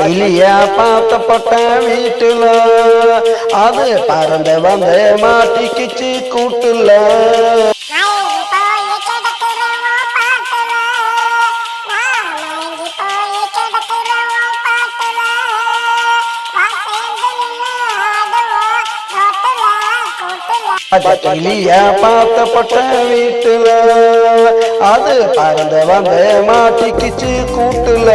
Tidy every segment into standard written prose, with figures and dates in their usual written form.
கிளிய பார்த்தப்பட்ட வீட்டுல அது பறந்து வந்து மாட்டிக்கிச்சு கூட்டுல. கிளிய பார்த்தப்பட்ட வீட்டுல அது பறந்து வந்து மாட்டிக்கிச்சு கூட்டுல.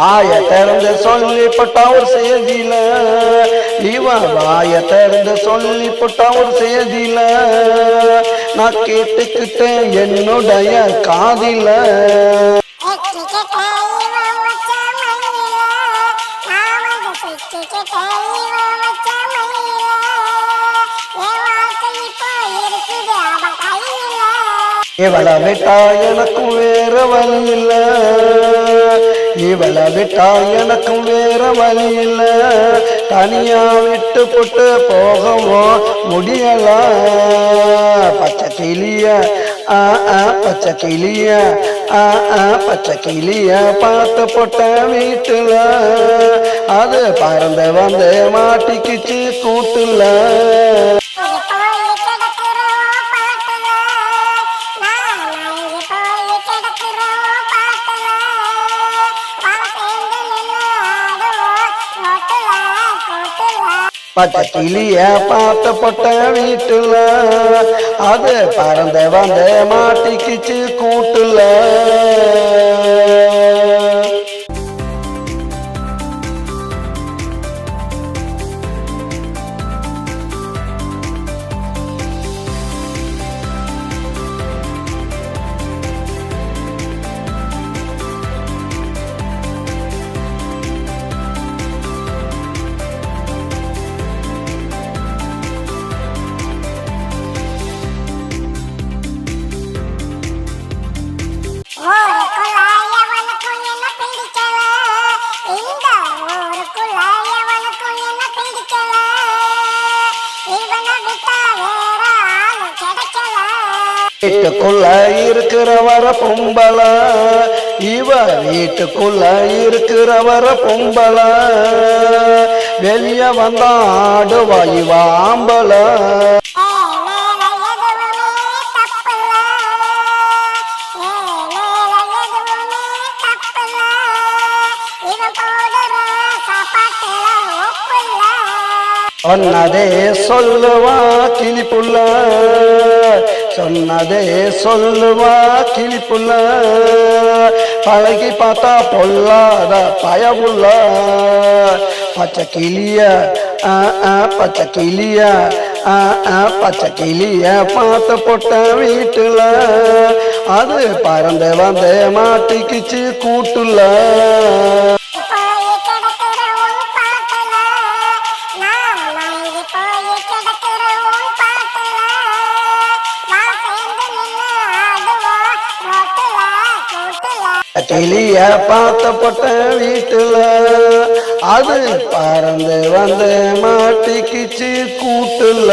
ஆய திறந்து சொல்லிப்பட்டா ஒரு செய்தியில இவன் வாய திறந்து சொல்லிப்பட்டா ஒரு செய்தியில நான் கேட்டுக்கிட்டேன் என்னுடைய காதில. இவளை விட்டா எனக்கும் வேற வழி இல்ல, இவளை விட்டா எனக்கும் வேற வழி இல்ல, தனியா விட்டு போட்டு போகவும் முடியல. பச்சை கிளிய பச்சை கிளிய பச்சை கிளிய பார்த்து போட்ட வீட்டுல அது பறந்து வந்து மாட்டிக்கிச்சு கூட்டுல. பச்சை கிளிய பார்த்தப்பட்ட வீட்டுல அது பறந்து வந்து மாட்டிக்கிச்சு கூட்டுல. வீட்டுக்குள்ள இருக்கிறவர பொம்பள இவ வீட்டுக்குள்ள இருக்கிறவர பொம்பள வெளிய வந்தா ஆடுவா இவ ஆம்பள. சொன்னதே சொல்லுவா கிளிப்புள்ள, சொன்னதே சொல்லுவா கிளிப்புள்ள, பழகி பார்த்தா பொல்லாத பயவுள்ள. பச்சை கிளிய பச்சை கிளிய பச்சை கிளிய பார்த்து போட்ட வீட்டுல அது பறந்து வந்து மாட்டிக்கிச்சு கூட்டுல. கிளிய பார்த்தப்பட்ட வீட்டுல அது பறந்து வந்து மாட்டிக்கிச்சு கூட்டுல.